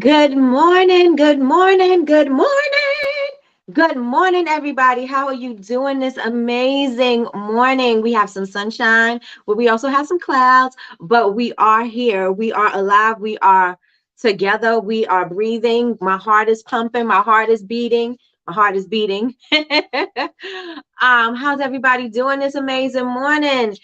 Good morning, good morning, good morning. Good morning, everybody. How are you doing this amazing morning? We have some sunshine, but we also have some clouds, but we are here. We are alive. We are together. We are breathing. My heart is pumping. My heart is beating. My heart is beating. How's everybody doing this amazing morning?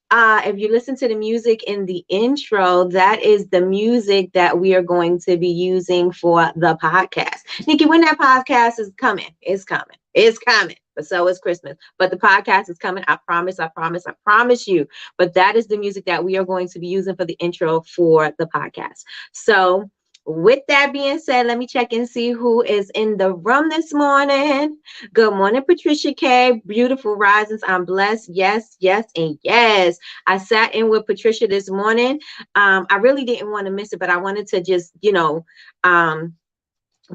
If you listen to the music in the intro, that is the music that we are going to be using for the podcast. Nikki, when that podcast is coming, it's coming. It's coming. But so is Christmas. But the podcast is coming. I promise, I promise, I promise you. But that is the music that we are going to be using for the intro for the podcast. So with that being said, let me check and see who is in the room this morning. Good morning, Patricia K. Beautiful risings. I'm blessed. Yes, yes, and yes. I sat in with Patricia this morning. I really didn't want to miss it, but I wanted to just,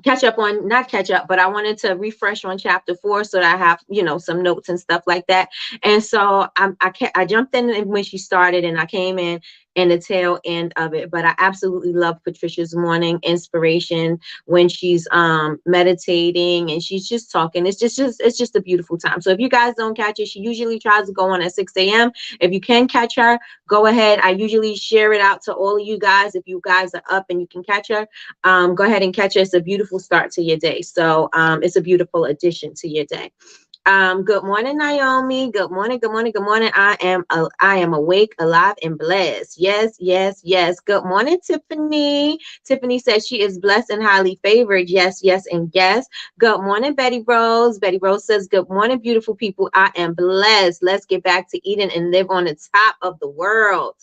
catch up on, not catch up, but I wanted to refresh on chapter 4 so that I have, some notes and stuff like that. And so I jumped in when she started and I came in the tail end of it. But I absolutely love Patricia's morning inspiration when she's meditating and she's just talking. It's just a beautiful time. So if you guys don't catch it, she usually tries to go on at 6 a.m. If you can catch her, go ahead. I usually share it out to all of you guys. If you guys are up and you can catch her, go ahead and catch her. It's a beautiful start to your day. So it's a beautiful addition to your day. Good morning, Naomi. Good morning, good morning, good morning. I am awake, alive, and blessed. Yes, yes, yes. Good morning, Tiffany. Tiffany says she is blessed and highly favored. Yes, yes, and yes. Good morning, Betty Rose. Betty Rose says, good morning, beautiful people. I am blessed. Let's get back to eating and live on the top of the world.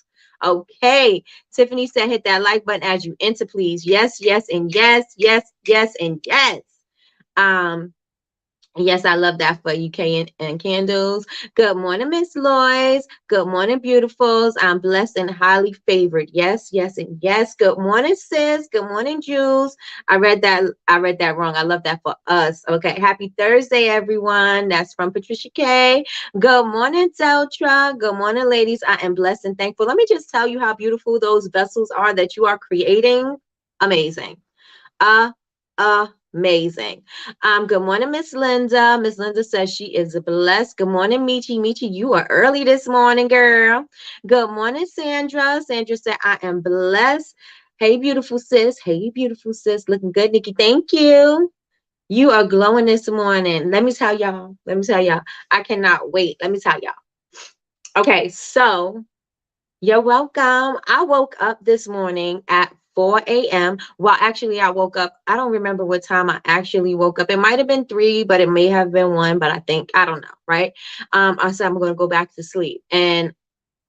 Okay. Tiffany said, hit that like button as you enter, please. Yes, yes, and yes, yes, yes, and yes. Yes, I love that for UK and candles. Good morning, Miss Lois. Good morning, beautifuls. I'm blessed and highly favored. Yes, yes, and yes. Good morning, sis. Good morning, Jules. I read that wrong. I love that for us. Okay. Happy Thursday, everyone. That's from Patricia K. Good morning, Deltra. Good morning, ladies. I am blessed and thankful. Let me just tell you how beautiful those vessels are that you are creating. Amazing. Uh, Amazing. Good morning, Miss Linda. Miss Linda says she is blessed. Good morning, Michi. Michi, you are early this morning, girl. Good morning, Sandra. Sandra said, I am blessed. Hey, beautiful sis. Hey, beautiful sis. Looking good, Nikki. Thank you. You are glowing this morning. Let me tell y'all. Let me tell y'all. I cannot wait. Let me tell y'all. Okay, so you're welcome. I woke up this morning at 4 a.m. Well, actually, I woke up. I don't remember what time I actually woke up. It might have been 3, but it may have been 1. But I don't know, right? I said I'm going to go back to sleep, and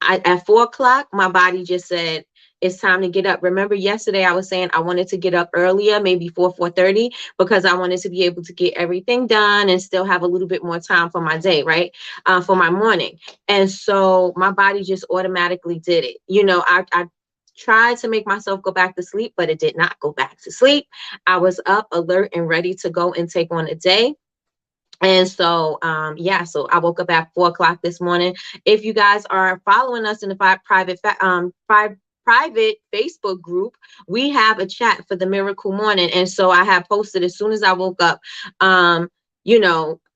at 4 o'clock, my body just said it's time to get up. Remember yesterday I was saying I wanted to get up earlier, maybe 4:30, because I wanted to be able to get everything done and still have a little bit more time for my day, right? For my morning. And so my body just automatically did it. I tried to make myself go back to sleep, but it did not go back to sleep. I was up, alert, and ready to go and take on a day. And so, so I woke up at 4 o'clock this morning. If you guys are following us in the private Facebook group, we have a chat for the miracle morning. And so I have posted as soon as I woke up,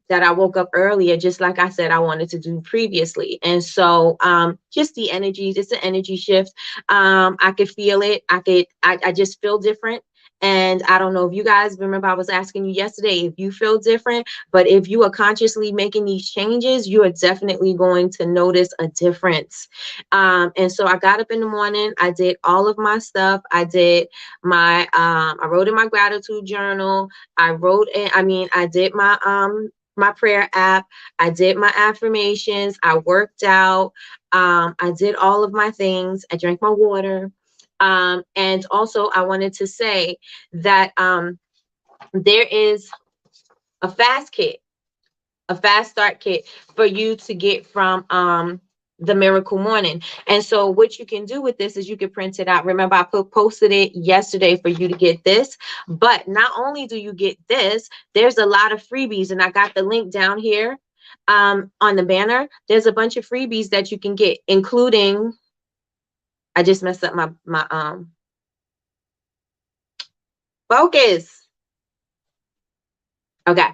that I woke up earlier, just like I said I wanted to do previously. And so just the energy, just an energy shift. I could feel it. I just feel different. And I don't know if you guys remember, I was asking you yesterday if you feel different, but if you are consciously making these changes, you are definitely going to notice a difference. And so I got up in the morning, I did all of my stuff. I did I wrote in my gratitude journal. I did my prayer app. I did my affirmations. I worked out. I did all of my things. I drank my water. And also I wanted to say that there is a fast start kit for you to get from the miracle morning. And so what you can do with this is you can print it out. Remember, I posted it yesterday for you to get this, but not only do you get this, there's a lot of freebies, and I got the link down here on the banner. There's a bunch of freebies that you can get, including, I just messed up my Focus. Okay.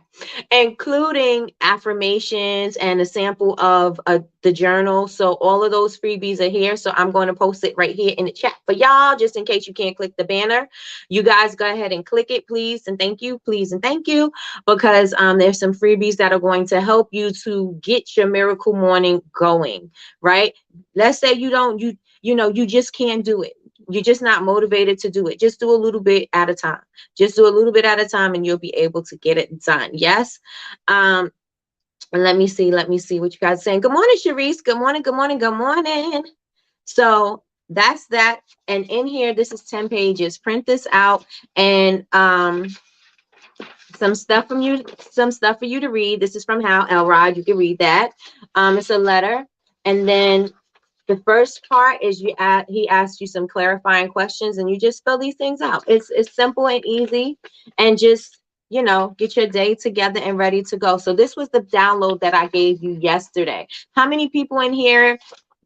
Including affirmations and a sample of the journal. So all of those freebies are here. So I'm going to post it right here in the chat for y'all, just in case you can't click the banner. You guys go ahead and click it, please. And thank you, please. And thank you, because there's some freebies that are going to help you to get your miracle morning going, right? Let's say you just can't do it. You're just not motivated to do it. Just do a little bit at a time. Just do a little bit at a time and you'll be able to get it done. Yes. And let me see what you guys are saying. Good morning, Sharice. Good morning, good morning, good morning. So that's that. And in here, this is 10 pages. Print this out and some stuff for you to read. This is from Hal Elrod. You can read that. It's a letter. And then the first part is he asks you some clarifying questions and you just fill these things out. It's simple and easy, and just, get your day together and ready to go. So this was the download that I gave you yesterday. How many people in here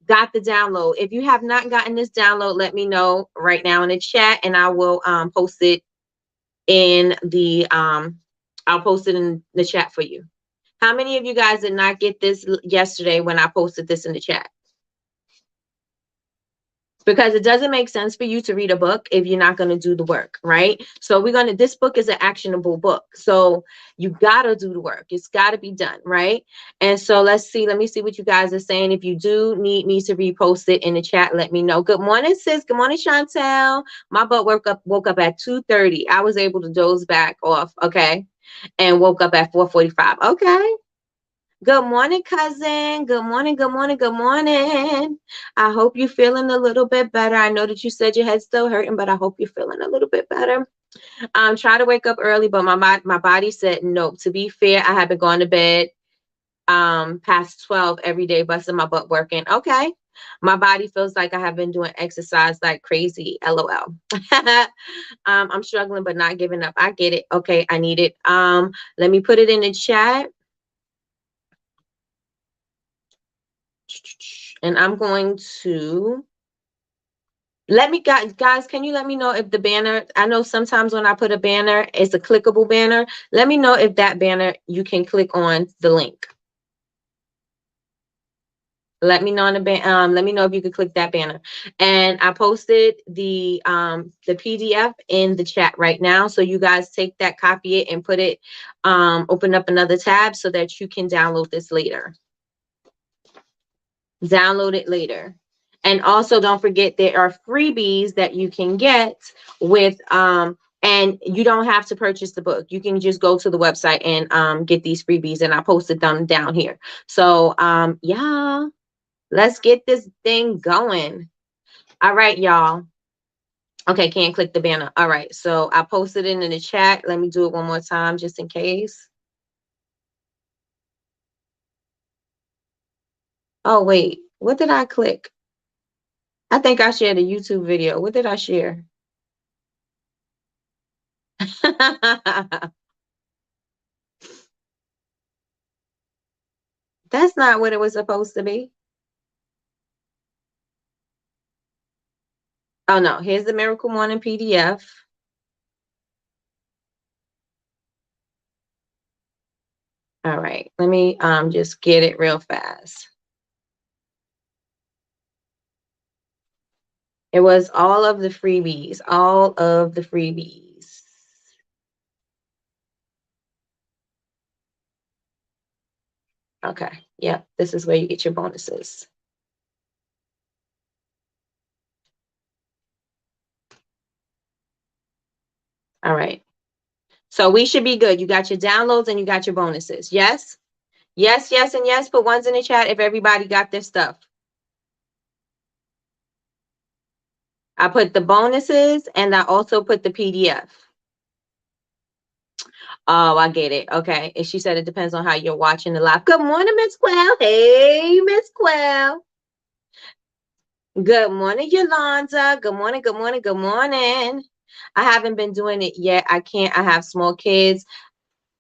got the download? If you have not gotten this download, let me know right now in the chat and I will post it in the I'll post it in the chat for you. How many of you guys did not get this yesterday when I posted this in the chat? Because it doesn't make sense for you to read a book if you're not going to do the work, right? So this book is an actionable book. So you got to do the work. It's got to be done, right? And so let me see what you guys are saying. If you do need me to repost it in the chat, let me know. Good morning, sis. Good morning, Chantel. My butt woke up at 2:30. I was able to doze back off, okay? And woke up at 4:45. Okay. Good morning, cousin. Good morning, good morning, good morning. I hope you're feeling a little bit better. I know that you said your head's still hurting, but I hope you're feeling a little bit better. Try to wake up early, but my body said no. To be fair, I have been going to bed past 12 every day, busting my butt working. Okay. My body feels like I have been doing exercise like crazy. LOL. I'm struggling, but not giving up. I get it. Okay, I need it. Let me put it in the chat. And I'm going to guys, can you let me know if the banner, I know sometimes when I put a banner, it's a clickable banner. Let me know if that banner, you can click on the link. Let me know let me know if you could click that banner. And I posted the PDF in the chat right now. So you guys take that, copy it, and put it, open up another tab so that you can download this later. Download it later. And also don't forget there are freebies that you can get with and you don't have to purchase the book. You can just go to the website and get these freebies, and I posted them down here. So yeah, let's get this thing going. All right, y'all. Okay, can't click the banner. All right, so I posted it in the chat. Let me do it one more time just in case. Oh wait, what did I click? I think I shared a YouTube video. What did I share? That's not what it was supposed to be. Oh no, here's the Miracle Morning PDF. All right, let me just get it real fast. It was all of the freebies, all of the freebies. Okay, yep, this is where you get your bonuses. All right, so we should be good. You got your downloads and you got your bonuses. Yes, yes, yes, and yes. Put ones in the chat if everybody got their stuff. I put the bonuses and I also put the PDF. Oh, I get it. Okay. And she said it depends on how you're watching the live. Good morning, Miss Quell. Hey, Miss Quell. Good morning, Yolanda. Good morning, good morning, good morning. I haven't been doing it yet. I can't. I have small kids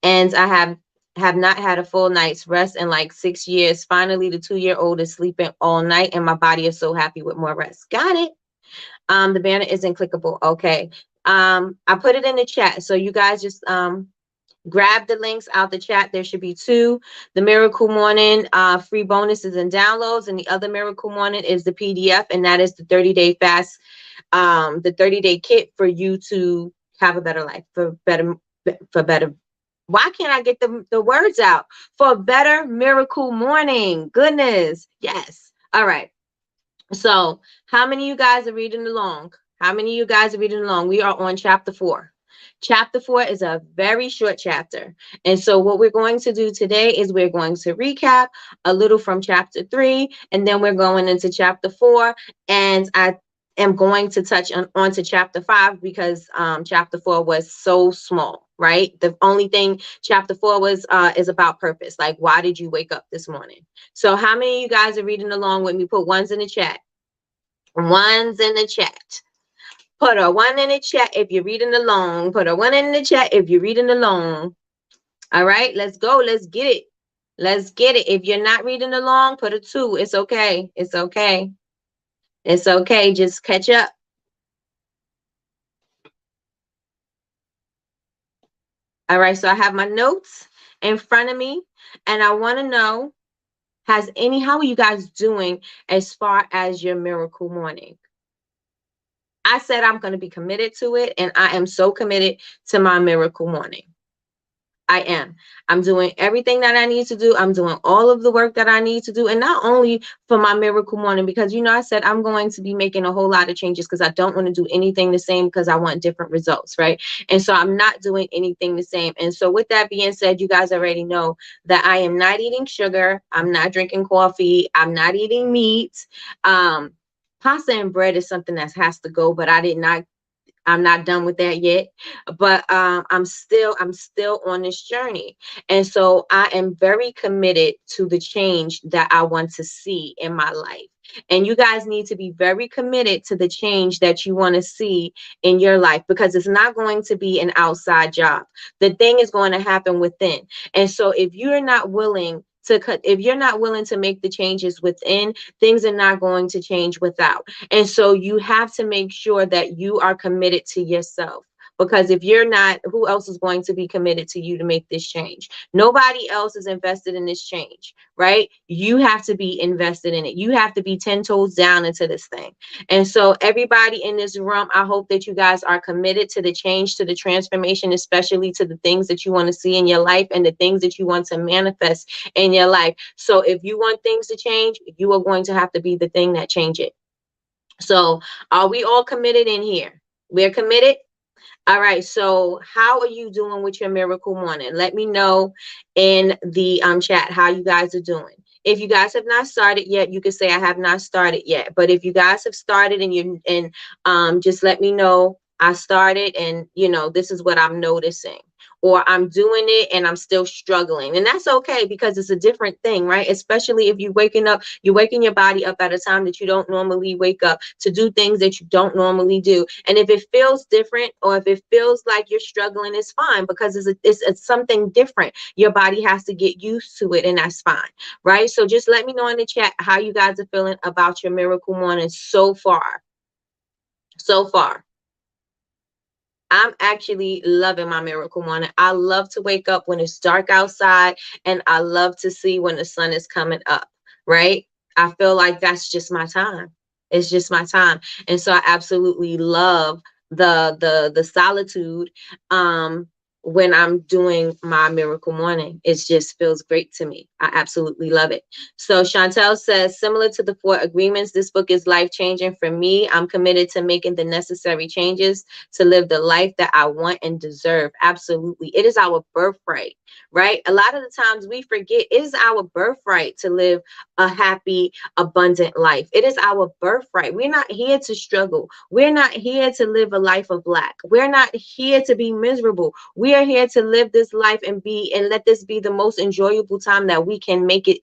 and I have not had a full night's rest in like 6 years. Finally, the 2-year-old is sleeping all night and my body is so happy with more rest. Got it. The banner isn't clickable. Okay. I put it in the chat. So you guys just grab the links out the chat. There should be two. The Miracle Morning free bonuses and downloads, and the other Miracle Morning is the PDF, and that is the 30-day fast, the 30-day kit for you to have a better life, for better. Why can't I get the words out? For better Miracle Morning. Goodness. Yes. All right. So how many of you guys are reading along? How many of you guys are reading along? We are on chapter 4. Chapter 4 is a very short chapter. And so what we're going to do today is we're going to recap a little from chapter 3, and then we're going into chapter 4. And I am going to touch onto chapter 5 because chapter 4 was so small, right? The only thing chapter 4 was is about purpose. Like, why did you wake up this morning? So how many of you guys are reading along with me? Put ones in the chat. Ones in the chat. Put a 1 in the chat if you're reading along. Put a 1 in the chat if you're reading along. All right, let's go. Let's get it. Let's get it. If you're not reading along, put a 2. It's okay. It's okay. It's okay. Just catch up. All right, so I have my notes in front of me, and I want to know, how are you guys doing as far as your miracle morning? I said I'm going to be committed to it, and I am so committed to my miracle morning. I am. I'm doing everything that I need to do. I'm doing all of the work that I need to do. And not only for my miracle morning, because, I said I'm going to be making a whole lot of changes because I don't want to do anything the same because I want different results, right? And so I'm not doing anything the same. And so with that being said, you guys already know that I am not eating sugar. I'm not drinking coffee. I'm not eating meat. Pasta and bread is something that has to go, but I'm not done with that yet, but I'm still on this journey. And so I am very committed to the change that I want to see in my life. And you guys need to be very committed to the change that you want to see in your life, because it's not going to be an outside job. The thing is going to happen within. And so if you're not willing to make the changes within, things are not going to change without. And so you have to make sure that you are committed to yourself. Because if you're not, who else is going to be committed to you to make this change? Nobody else is invested in this change, right? You have to be invested in it. You have to be 10 toes down into this thing. And so everybody in this room, I hope that you guys are committed to the change, to the transformation, especially to the things that you want to see in your life and the things that you want to manifest in your life. So if you want things to change, you are going to have to be the thing that change it. So are we all committed in here? We're committed. All right. So how are you doing with your miracle morning? Let me know in the chat how you guys are doing. If you guys have not started yet, you can say I have not started yet. But if you guys have started and just let me know I started, and this is what I'm noticing. Or I'm doing it and I'm still struggling. And that's okay, because it's a different thing, right? Especially if you're waking your body up at a time that you don't normally wake up to do things that you don't normally do. And if it feels different, or if it feels like you're struggling, it's fine, because it's something different. Your body has to get used to it, and that's fine, right? So just let me know in the chat how you guys are feeling about your miracle morning so far. So far. I'm actually loving my miracle morning. I love to wake up when it's dark outside, and I love to see when the sun is coming up, right? I feel like that's just my time. It's just my time. And so I absolutely love the solitude when I'm doing my miracle morning. It just feels great to me. I absolutely love it. So Chantel says, similar to the 4 agreements, this book is life-changing for me. I'm committed to making the necessary changes to live the life that I want and deserve. Absolutely. It is our birthright, right? A lot of the times we forget it is our birthright to live a happy, abundant life. It is our birthright. We're not here to struggle. We're not here to live a life of lack. We're not here to be miserable. We are here to live this life and let this be the most enjoyable time that we can make it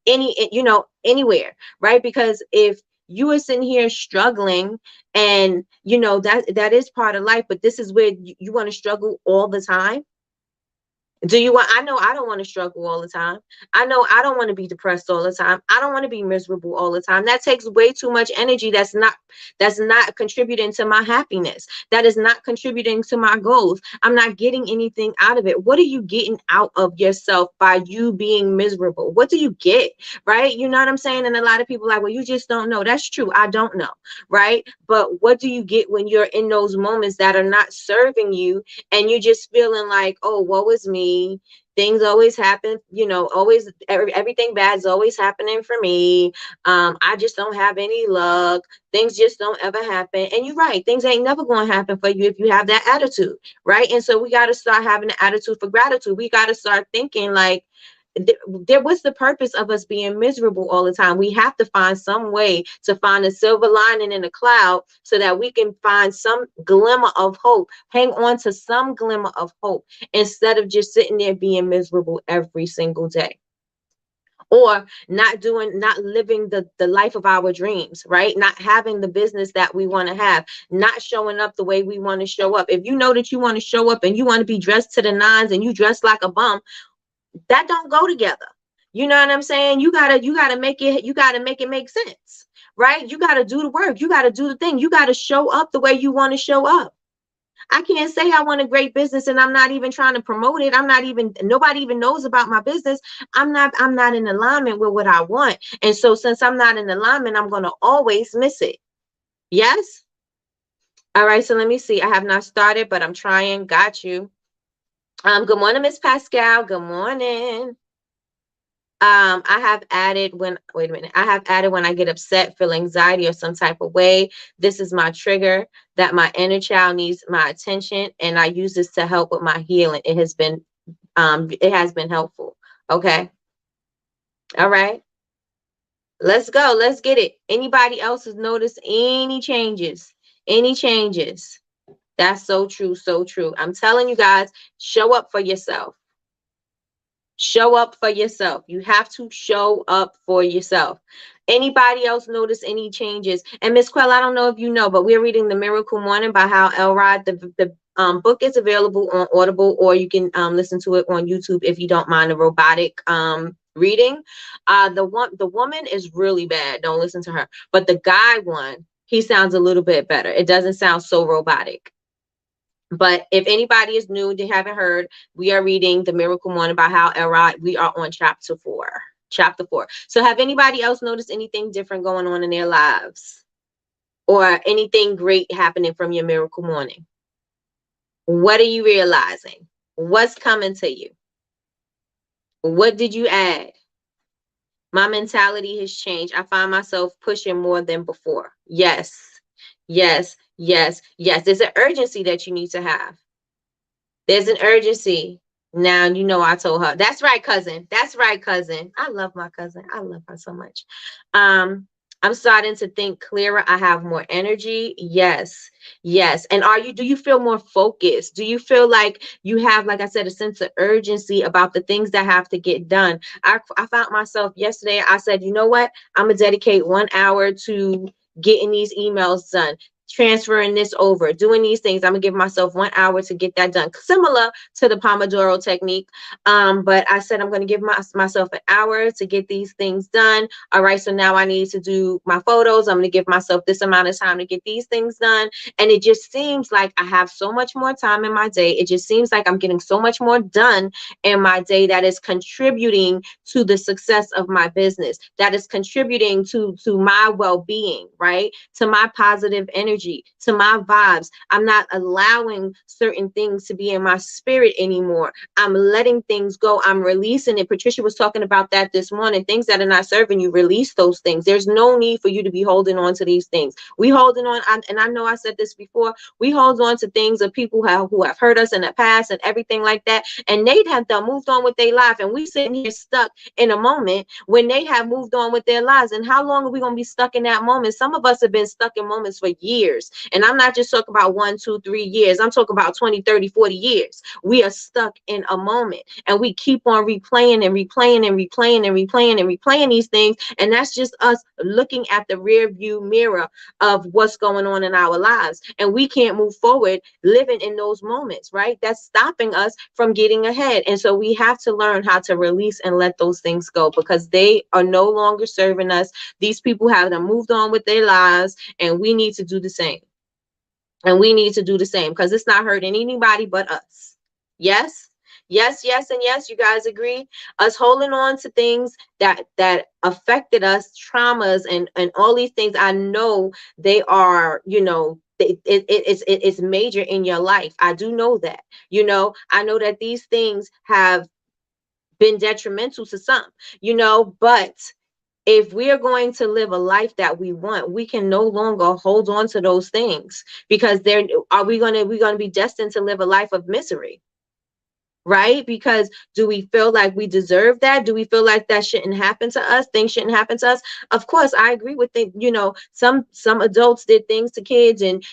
anywhere, right? Because if you are sitting here struggling, and that is part of life, but this is where you want to struggle all the time. Do you want, I know I don't want to struggle all the time. I know I don't want to be depressed all the time. I don't want to be miserable all the time. That takes way too much energy. That's not contributing to my happiness. That is not contributing to my goals. I'm not getting anything out of it. What are you getting out of yourself by you being miserable? What do you get? Right? You know what I'm saying? And a lot of people are like, well, you just don't know. That's true. I don't know. Right? But what do you get when you're in those moments that are not serving you, and you're just feeling like, oh, woe is me. Things always happen, always everything bad is always happening for me. I just don't have any luck. Things just don't ever happen. And you're right, things ain't never going to happen for you if you have that attitude, right? And so we got to start having an attitude for gratitude. We got to start thinking like, there was the purpose of us being miserable all the time. We have to find some way to find a silver lining in the cloud so that we can find some glimmer of hope, hang on to some glimmer of hope, instead of just sitting there being miserable every single day, or not living the life of our dreams, right? Not having the business that we want to have, not showing up the way we want to show up. If you know that you want to show up and you want to be dressed to the nines and you dress like a bum, that don't go together. You know what I'm saying? You gotta make it make sense, right? You gotta do the work. You gotta do the thing. You gotta show up the way you want to show up. I can't say I want a great business and I'm not even trying to promote it. Nobody even knows about my business. I'm not in alignment with what I want. And so since I'm not in alignment, I'm gonna always miss it. Yes? All right, so let me see. I have not started, but I'm trying. Got you. Good morning, Miss Pascal. Good morning. I have added when, wait a minute, I have added when I get upset, feel anxiety or some type of way. This is my trigger that my inner child needs my attention, and I use this to help with my healing. It has been helpful. Okay. All right. Let's go. Let's get it. Anybody else has noticed any changes? Any changes? That's so true. So true. I'm telling you guys, show up for yourself. Show up for yourself. You have to show up for yourself. Anybody else notice any changes? And Miss Quell, I don't know if you know, but we're reading The Miracle Morning by Hal Elrod. The book is available on Audible, or you can listen to it on YouTube if you don't mind the robotic reading. The woman is really bad. Don't listen to her. But the guy one, he sounds a little bit better. It doesn't sound so robotic. But if anybody is new, they haven't heard, we are reading The Miracle Morning by Hal Elrod. We are on chapter 4. Chapter 4. So have anybody else noticed anything different going on in their lives? Or anything great happening from your miracle morning? What are you realizing? What's coming to you? What did you add? My mentality has changed. I find myself pushing more than before. Yes. Yes. Yes. Yes. There's an urgency that you need to have. There's an urgency. Now, I told her. That's right, cousin. That's right, cousin. I love my cousin. I love her so much. I'm starting to think clearer. I have more energy. Yes. Yes. And do you feel more focused? Do you feel like you have, like I said, a sense of urgency about the things that have to get done? I found myself yesterday. I said, you know what? I'm going to dedicate 1 hour to getting these emails done, transferring this over, doing these things. I'm gonna give myself 1 hour to get that done, similar to the Pomodoro technique. But I said I'm going to give myself an hour to get these things done. All right, so now I need to do my photos. I'm going to give myself this amount of time to get these things done. And it just seems like I have so much more time in my day. It just seems like I'm getting so much more done in my day that is contributing to the success of my business, that is contributing to my well-being, right? To my positive energy, to my vibes. I'm not allowing certain things to be in my spirit anymore. I'm letting things go. I'm releasing it. Patricia was talking about that this morning. Things that are not serving you, release those things. There's no need for you to be holding on to these things. We holding on, and I know I said this before, we hold on to things of people who have hurt us in the past and everything like that, and they have done moved on with their life, and we sitting here stuck in a moment when they have moved on with their lives. And how long are we going to be stuck in that moment? Some of us have been stuck in moments for years. years. And I'm not just talking about 1, 2, 3 years. I'm talking about 20, 30, 40 years. We are stuck in a moment, and we keep on replaying and replaying and replaying and replaying and replaying these things. And that's just us looking at the rear view mirror of what's going on in our lives. And we can't move forward living in those moments, right? That's stopping us from getting ahead. And so we have to learn how to release and let those things go, because they are no longer serving us. These people have moved on with their lives, and we need to do the same. And we need to do the same, because it's not hurting anybody but us. Yes, yes, yes, and yes. You guys agree? Us holding on to things that affected us, traumas, and all these things. I know they are, it's major in your life. I do know that. I know that these things have been detrimental to some. But if we are going to live a life that we want, we can no longer hold on to those things, because we're going to be destined to live a life of misery, right? Because do we feel like we deserve that? Do we feel like that shouldn't happen to us? Things shouldn't happen to us? Of course, I agree with some adults did things to kids, and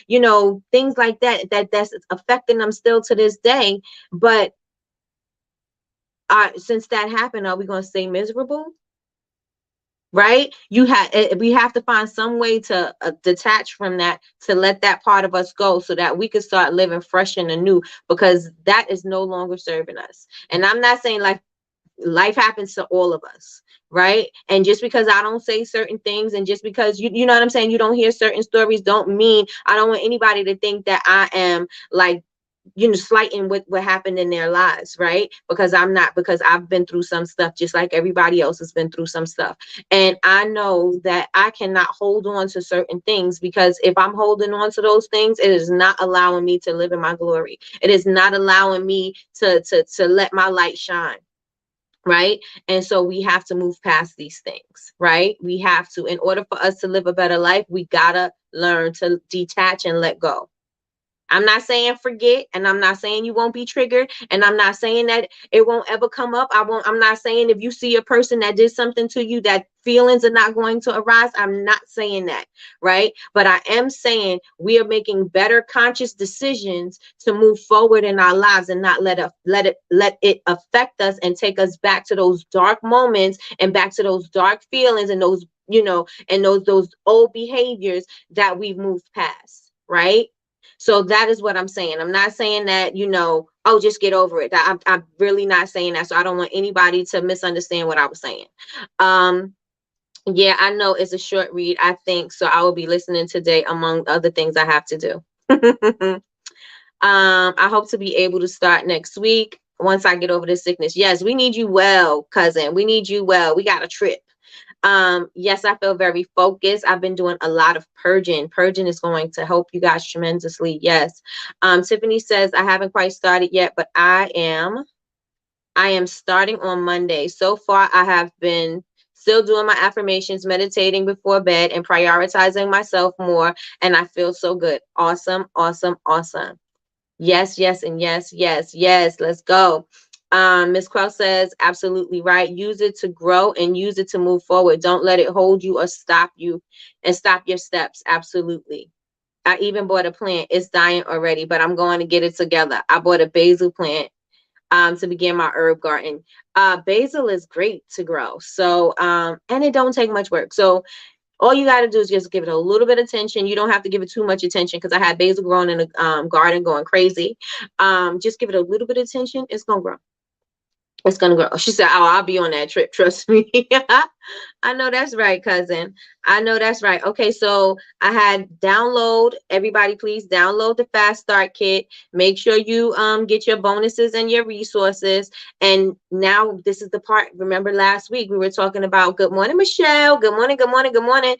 things like that's affecting them still to this day. But since that happened, are we going to stay miserable? Right? We have to find some way to detach from that, to let that part of us go, so that we can start living fresh and anew, because that is no longer serving us. And I'm not saying, like, life happens to all of us, right? And just because I don't say certain things, and just because you know what I'm saying, you don't hear certain stories, don't mean I don't want anybody to think that I am, like, slighting what happened in their lives, right? Because I'm not, because I've been through some stuff just like everybody else has been through some stuff. And I know that I cannot hold on to certain things, because if I'm holding on to those things, it is not allowing me to live in my glory. It is not allowing me to let my light shine. Right? And so we have to move past these things, right? We have to, in order for us to live a better life, we gotta learn to detach and let go. I'm not saying forget, and I'm not saying you won't be triggered, and I'm not saying that it won't ever come up. I'm not saying if you see a person that did something to you, that feelings are not going to arise. I'm not saying that, right? But I am saying we are making better conscious decisions to move forward in our lives, and not let it affect us and take us back to those dark moments, and back to those dark feelings, and those old behaviors that we've moved past, right? So that is what I'm saying. I'm not saying that, oh, just get over it. I'm really not saying that. So I don't want anybody to misunderstand what I was saying. Yeah, I know it's a short read, I think. So I will be listening today, among other things I have to do. I hope to be able to start next week once I get over the sickness. Yes, we need you well, cousin. We need you well. We got a trip. Yes, I feel very focused. I've been doing a lot of purging. Purging is going to help you guys tremendously. Yes. Tiffany says, I haven't quite started yet, but I am starting on Monday. So far, I have been still doing my affirmations, meditating before bed, and prioritizing myself more. And I feel so good. Awesome, awesome, awesome. Yes, yes, and yes, yes, yes. Let's go. Ms. Krell says, absolutely right. Use it to grow and use it to move forward. Don't let it hold you or stop you and stop your steps. Absolutely. I even bought a plant. It's dying already, but I'm going to get it together. I bought a basil plant to begin my herb garden. Basil is great to grow. So, and it don't take much work. So all you got to do is just give it a little bit of attention. You don't have to give it too much attention, because I had basil growing in the garden going crazy. Just give it a little bit of attention. It's going to grow. It's gonna grow. She said, oh, I'll be on that trip. Trust me. I know that's right, cousin. I know that's right. Okay, so I had everybody please download the Fast Start Kit. Make sure you get your bonuses and your resources. And now this is the part. Remember last week we were talking about good morning, Michelle. Good morning, good morning, good morning.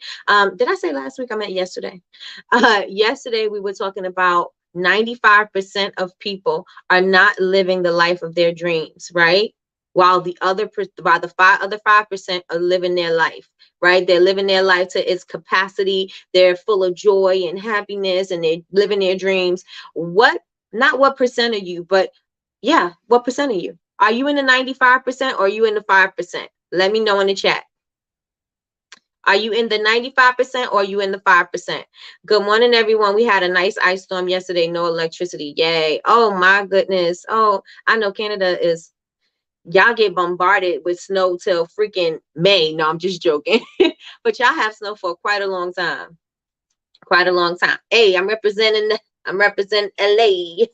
Did I say last week? I meant yesterday. Yesterday we were talking about 95% of people are not living the life of their dreams, right? While the 5% are living their life, right? They're living their life to its capacity. They're full of joy and happiness, and they're living their dreams. Not what percent of you, but yeah, what percent of you? Are you in the 95% or are you in the 5%? Let me know in the chat. Are you in the 95% or are you in the 5%? Good morning, everyone. We had a nice ice storm yesterday. No electricity. Yay. Oh, my goodness. Oh, I know Canada is, y'all get bombarded with snow till freaking May. No, I'm just joking. But y'all have snow for quite a long time. Quite a long time. Hey, I'm representing LA.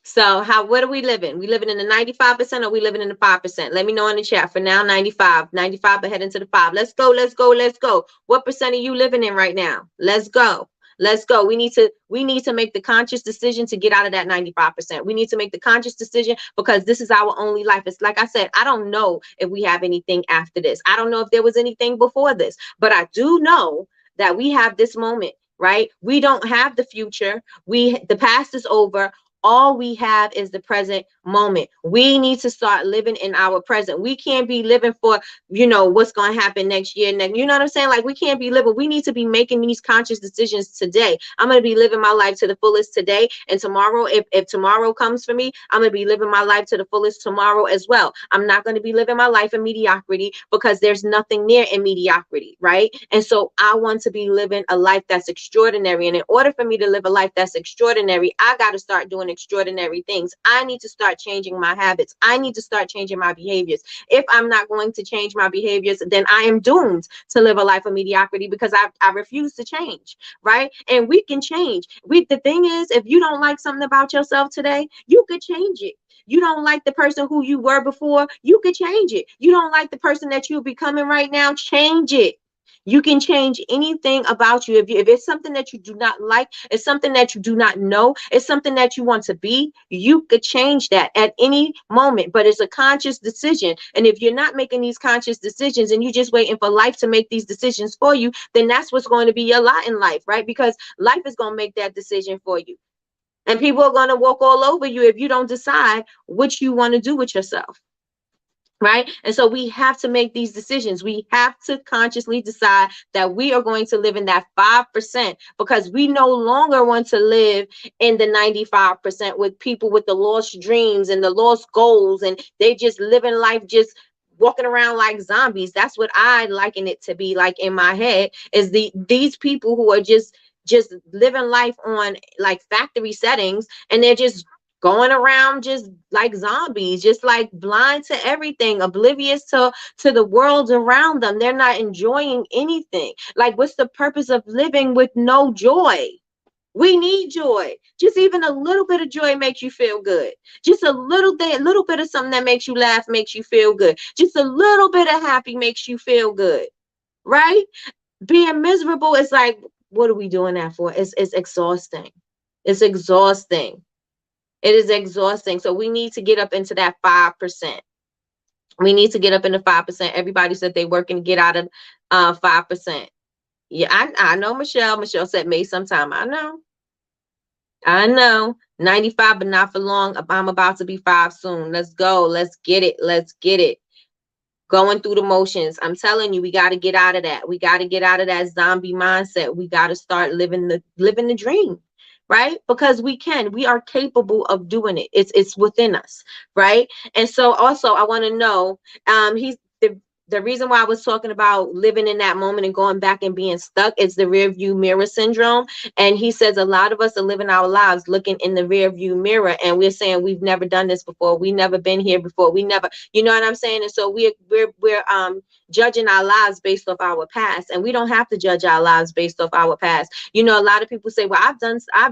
So what are we living? We living in the 95% or we living in the 5%? Let me know in the chat. For now, 95. 95 but heading to the 5. Let's go, let's go, let's go. What percent are you living in right now? Let's go. Let's go. We need to make the conscious decision to get out of that 95%. We need to make the conscious decision because this is our only life. It's like I said, I don't know if we have anything after this. I don't know if there was anything before this, but I do know that we have this moment, right? We don't have the future. The past is over. All we have is the present moment. We need to start living in our present. We can't be living for, what's going to happen next year. You know what I'm saying? Like, we can't be living. We need to be making these conscious decisions today. I'm going to be living my life to the fullest today. And tomorrow, if tomorrow comes for me, I'm going to be living my life to the fullest tomorrow as well. I'm not going to be living my life in mediocrity because there's nothing near in mediocrity, right? And so I want to be living a life that's extraordinary. And in order for me to live a life that's extraordinary, I got to start doing extraordinary things. I need to start changing my habits. I need to start changing my behaviors. If I'm not going to change my behaviors, then I am doomed to live a life of mediocrity because I refuse to change, right? And we can change. The thing is, if you don't like something about yourself today, you could change it. You don't like the person who you were before, you could change it. You don't like the person that you're becoming right now, change it. You can change anything about you. If it's something that you do not like, it's something that you do not know, it's something that you want to be, you could change that at any moment. But it's a conscious decision. And if you're not making these conscious decisions and you're just waiting for life to make these decisions for you, then that's what's going to be your lot in life, right? Because life is going to make that decision for you. And people are going to walk all over you if you don't decide what you want to do with yourself. Right. And so we have to make these decisions. We have to consciously decide that we are going to live in that 5% because we no longer want to live in the 95% with people with the lost dreams and the lost goals. And they just living life just walking around like zombies. That's what I liken it to be like in my head, is these people who are just living life on like factory settings, and they're just going around just like zombies, just like blind to everything, oblivious to the world around them. They're not enjoying anything. Like, what's the purpose of living with no joy? We need joy. Just even a little bit of joy makes you feel good. Just a little bit of something that makes you laugh makes you feel good. Just a little bit of happy makes you feel good, right? Being miserable is like, what are we doing that for? It's exhausting. It's exhausting. It is exhausting. So we need to get up into that 5%. We need to get up into 5%. Everybody said they working to get out of 5%. Yeah, I know Michelle. Michelle said May sometime. I know. I know. 95, but not for long. I'm about to be 5 soon. Let's go. Let's get it. Let's get it. Going through the motions. I'm telling you, we got to get out of that. We got to get out of that zombie mindset. We got to start living the dream, right? Because we are capable of doing it. It's within us, right? And so also I want to know, he's the reason why I was talking about living in that moment and going back and being stuck is the rear view mirror syndrome. And he says a lot of us are living our lives looking in the rear view mirror, and we're saying we've never done this before. We never been here before. We never, you know what I'm saying? And so we're judging our lives based off our past, and we don't have to judge our lives based off our past. You know, a lot of people say, well,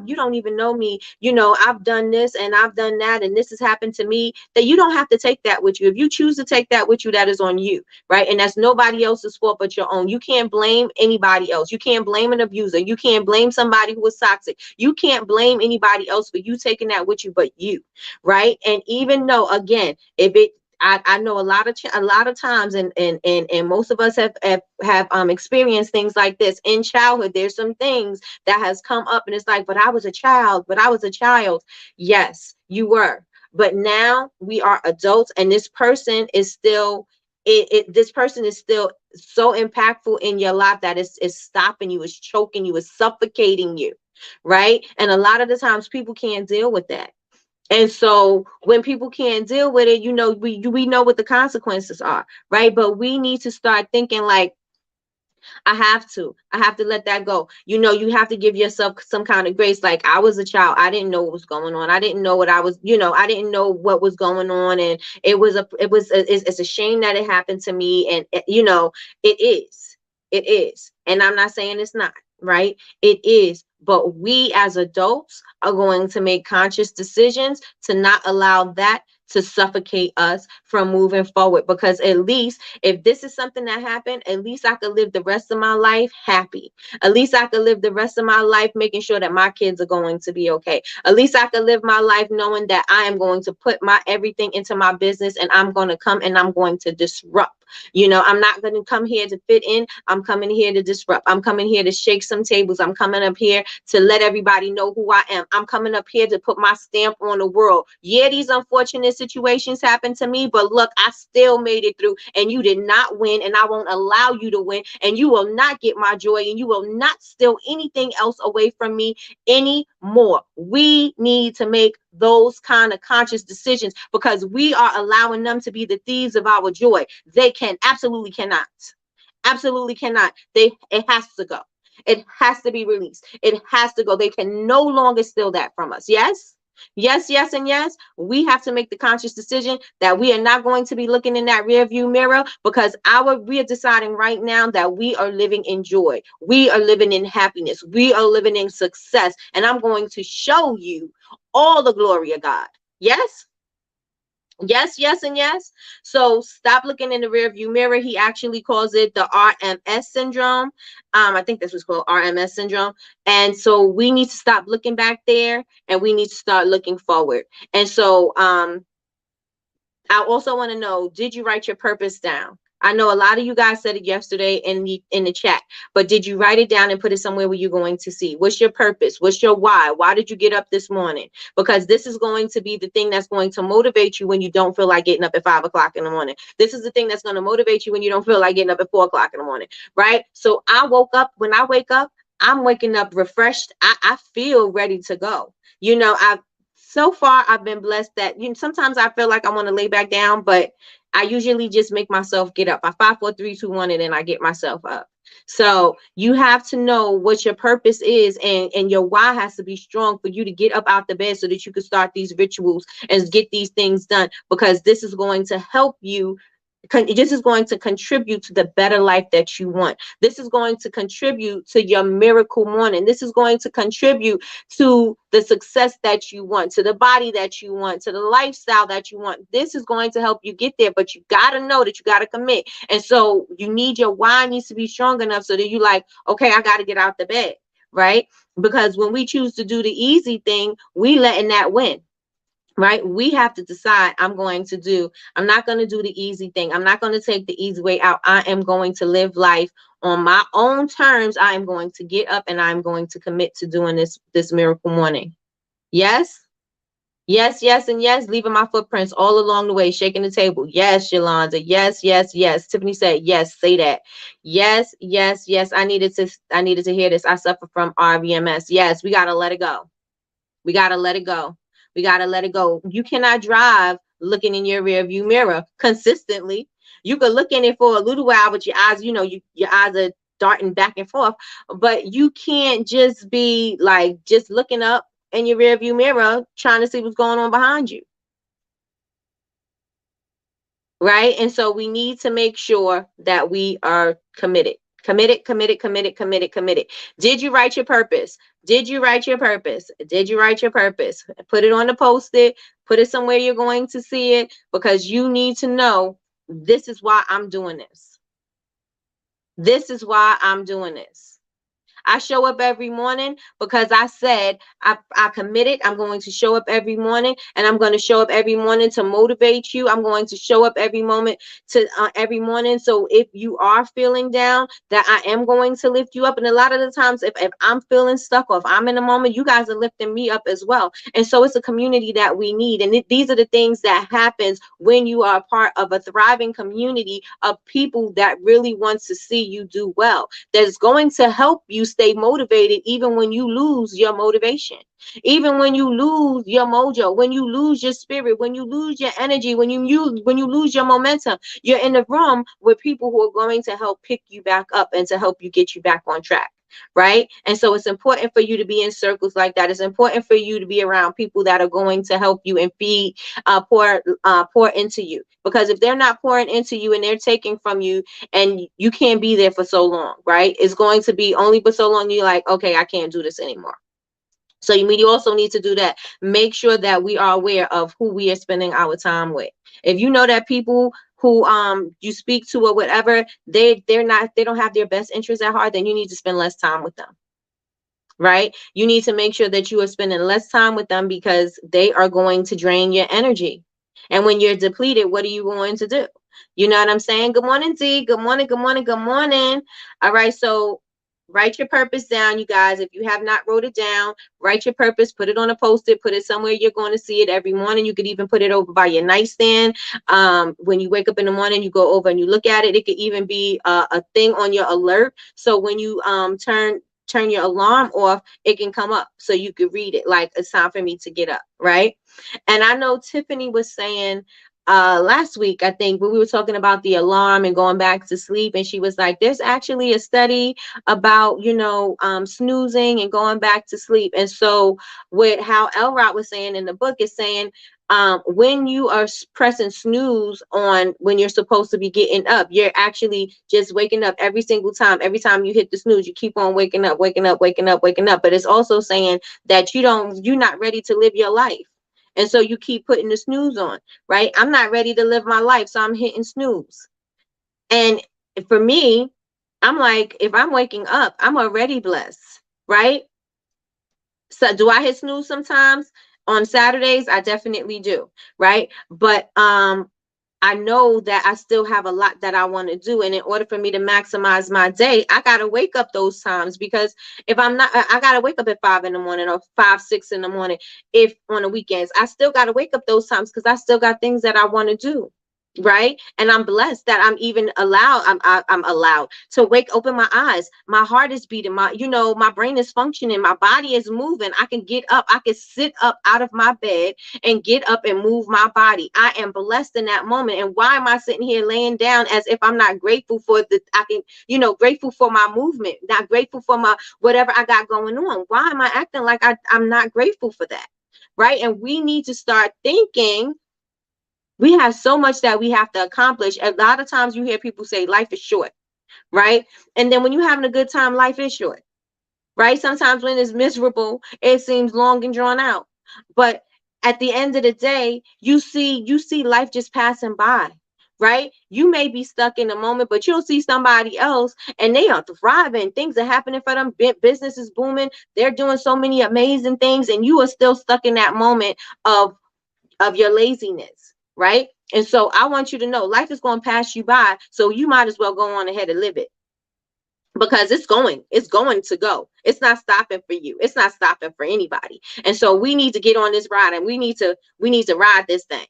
you don't even know me. You know, I've done this and I've done that, and this has happened to me. That you don't have to take that with you. If you choose to take that with you, that is on you, right? And that's nobody else's fault but your own. You can't blame anybody else. You can't blame an abuser. You can't blame somebody who was toxic. You can't blame anybody else for you taking that with you but you, right? And even though, again, if it I know a lot of times, and most of us have experienced things like this in childhood. There's some things that has come up, and it's like, but I was a child. But I was a child. Yes, you were. But now we are adults, and this person is still. This person is still so impactful in your life that it's stopping you, it's choking you, it's suffocating you, right? And a lot of the times people can't deal with that. And so when people can't deal with it, we know what the consequences are, right? But we need to start thinking like, I have to let that go. You have to give yourself some kind of grace. Like, I was a child. I didn't know what was going on. I didn't know what I was, I didn't know what was going on. And it's a shame that it happened to me. And, it is. It is. And I'm not saying it's not, right? It is. But we as adults are going to make conscious decisions to not allow that to suffocate us from moving forward. Because at least if this is something that happened, at least I could live the rest of my life happy. At least I could live the rest of my life making sure that my kids are going to be okay. At least I could live my life knowing that I am going to put my everything into my business, and I'm going to come and I'm going to disrupt. I'm not going to come here to fit in. I'm coming here to disrupt. I'm coming here to shake some tables. I'm coming up here to let everybody know who I am. I'm coming up here to put my stamp on the world. Yeah, these unfortunate situations happened to me, but look, I still made it through, and you did not win, and I won't allow you to win, and you will not get my joy, and you will not steal anything else away from me anymore. We need to make those kind of conscious decisions, because we are allowing them to be the thieves of our joy. They absolutely cannot. It has to go. It has to be released. It has to go. They can no longer steal that from us. Yes, yes, yes, and yes. We have to make the conscious decision that we are not going to be looking in that rear view mirror, because we are deciding right now that we are living in joy. We are living in happiness. We are living in success. And I'm going to show you all the glory of God. Yes. Yes, yes, and yes. So stop looking in the rear view mirror. He actually calls it the RMS syndrome. I think this was called RMS syndrome. And so we need to stop looking back there, and we need to start looking forward. And so I also want to know, did you write your purpose down? I know a lot of you guys said it yesterday in the chat, but did you write it down and put it somewhere where you're going to see? What's your purpose? What's your why? Why did you get up this morning? Because this is going to be the thing that's going to motivate you when you don't feel like getting up at 5 o'clock in the morning. This is the thing that's going to motivate you when you don't feel like getting up at 4 o'clock in the morning, right? So when I wake up, I'm waking up refreshed. I feel ready to go. So far I've been blessed that sometimes I feel like I want to lay back down, but I usually just make myself get up. I 5, 4, 3, 2, 1, and then I get myself up. So you have to know what your purpose is, and your why has to be strong for you to get up out the bed so that you can start these rituals and get these things done, because this is going to help you. This is going to contribute to the better life that you want. This is going to contribute to your miracle morning. This is going to contribute to the success that you want, to the body that you want, to the lifestyle that you want. This is going to help you get there, but you got to know that you got to commit. And so your why needs to be strong enough so that you like, okay, I got to get out the bed, right? Because when we choose to do the easy thing, we letting that win. Right? We have to decide, I'm not going to do the easy thing. I'm not going to take the easy way out. I am going to live life on my own terms. I am going to get up and I'm going to commit to doing this miracle morning. Yes. Yes, yes, and yes, leaving my footprints all along the way, shaking the table. Yes, Yolanda. Yes, yes, yes. Tiffany said, yes, say that. Yes, yes, yes. I needed to hear this. I suffer from RVMS. Yes, we got to let it go. We got to let it go. We got to let it go. You cannot drive looking in your rear view mirror consistently. You could look in it for a little while, but your eyes, your eyes are darting back and forth. But you can't just be like just looking up in your rear view mirror trying to see what's going on behind you. Right? And so we need to make sure that we are committed. Committed, committed, committed, committed, committed. Did you write your purpose? Did you write your purpose? Did you write your purpose? Put it on the post-it. Put it somewhere you're going to see it, because you need to know, this is why I'm doing this. This is why I'm doing this. I show up every morning because I said I committed. I'm going to show up every morning, and I'm going to show up every morning to motivate you. I'm going to show up every morning. So if you are feeling down, that I am going to lift you up. And a lot of the times, if I'm feeling stuck, or if I'm in a moment, you guys are lifting me up as well. And so it's a community that we need. And these are the things that happens when you are a part of a thriving community of people that really wants to see you do well. That is going to help you stay motivated even when you lose your motivation, even when you lose your mojo, when you lose your spirit, when you lose your energy, when you lose your momentum. You're in the room with people who are going to help pick you back up and to help you get you back on track. Right. And so it's important for you to be in circles like that. It's important for you to be around people that are going to help you and feed, pour into you. Because if they're not pouring into you and they're taking from you, and you can't be there for so long, right? It's going to be only for so long. You're like, okay, I can't do this anymore. So you also need to do that. Make sure that we are aware of who we are spending our time with. If you know that people who you speak to or whatever, they don't have their best interests at heart, then you need to spend less time with them. Right? You need to make sure that you are spending less time with them because they are going to drain your energy. And when you're depleted, what are you going to do? You know what I'm saying? Good morning, Z. Good morning, good morning, good morning. All right, so write your purpose down, you guys. If you have not wrote it down, write your purpose, put it on a post-it, put it somewhere you're going to see it every morning. You could even put it over by your nightstand. When you wake up in the morning, you go over and you look at it. It could even be a thing on your alert. So when you turn your alarm off, it can come up so you could read it like it's time for me to get up, right? And I know Tiffany was saying last week, I think, when we were talking about the alarm and going back to sleep, and she was like, there's actually a study about, snoozing and going back to sleep. And so with how Elrod was saying in the book is saying, when you are pressing snooze on when you're supposed to be getting up, you're actually just waking up every single time. Every time you hit the snooze, you keep on waking up, waking up, waking up, waking up. But it's also saying that you're not ready to live your life. And so you keep putting the snooze on, right? I'm not ready to live my life, so I'm hitting snooze. And for me, I'm like, if I'm waking up, I'm already blessed, right? So do I hit snooze sometimes? On Saturdays, I definitely do, right? But I know that I still have a lot that I want to do. And in order for me to maximize my day, I got to wake up those times, because if I'm not, I got to wake up at 5 in the morning or 5, 6 in the morning. If on the weekends, I still got to wake up those times because I still got things that I want to do. Right. And I'm blessed that I'm even allowed. I'm allowed to open my eyes. My heart is beating. My brain is functioning. My body is moving. I can get up. I can sit up out of my bed and get up and move my body. I am blessed in that moment. And why am I sitting here laying down as if I'm not grateful for grateful for my movement, not grateful for my whatever I got going on? Why am I acting like I'm not grateful for that? Right. And we need to start thinking. We have so much that we have to accomplish. A lot of times you hear people say life is short, right? And then when you're having a good time, life is short, right? Sometimes when it's miserable, it seems long and drawn out. But at the end of the day, you see life just passing by, right? You may be stuck in a moment, but you'll see somebody else and they are thriving. Things are happening for them. Business is booming. They're doing so many amazing things, and you are still stuck in that moment of your laziness, right? And so I want you to know life is going to pass you by, so you might as well go on ahead and live it, because it's going to go. It's not stopping for you. It's not stopping for anybody. And so we need to get on this ride, and we need to ride this thing.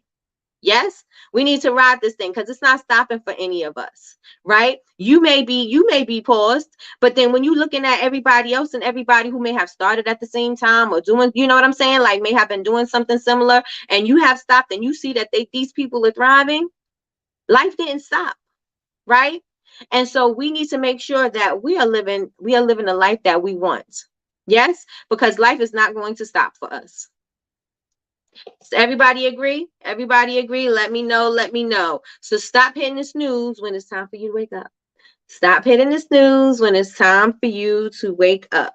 Yes, we need to ride this thing because it's not stopping for any of us, right? You may be paused, but then when you're looking at everybody else and everybody who may have started at the same time or doing, you know what I'm saying? Like may have been doing something similar, and you have stopped and you see that these people are thriving. Life didn't stop, right? And so we need to make sure that we are living the life that we want. Yes, because life is not going to stop for us. Everybody agree? Everybody agree? Let me know. Let me know. So stop hitting the snooze when it's time for you to wake up. Stop hitting the snooze when it's time for you to wake up.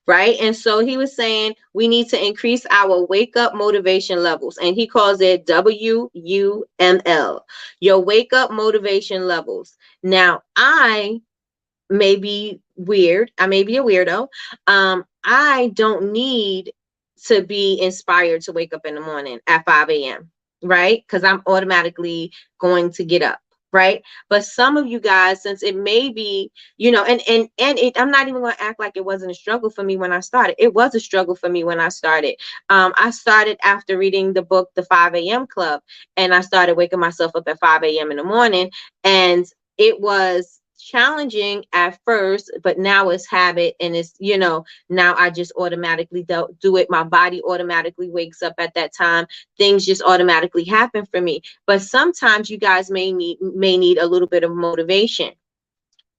Right? And so he was saying we need to increase our wake up motivation levels. And he calls it WUML, your wake up motivation levels. Now, I may be weird. I may be a weirdo. I don't need to be inspired to wake up in the morning at 5 a.m. Right? Because I'm automatically going to get up. Right? But some of you guys, since it may be, I'm not even going to act like it wasn't a struggle for me when I started. It was a struggle for me when I started. I started after reading the book, The 5 a.m. Club, and I started waking myself up at 5 a.m. in the morning. And it was challenging at first, but now it's habit, and it's, now I just automatically do it. My body automatically wakes up at that time. Things just automatically happen for me. But sometimes you guys may need a little bit of motivation,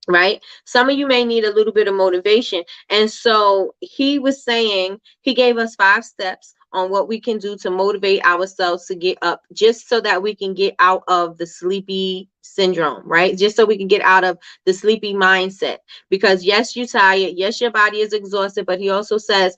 right? Some of you may need a little bit of motivation. And so he was saying, he gave us 5 steps on what we can do to motivate ourselves to get up, just so that we can get out of the sleepy syndrome, right? Just so we can get out of the sleepy mindset. Because yes, you're tired. Yes, your body is exhausted. But he also says,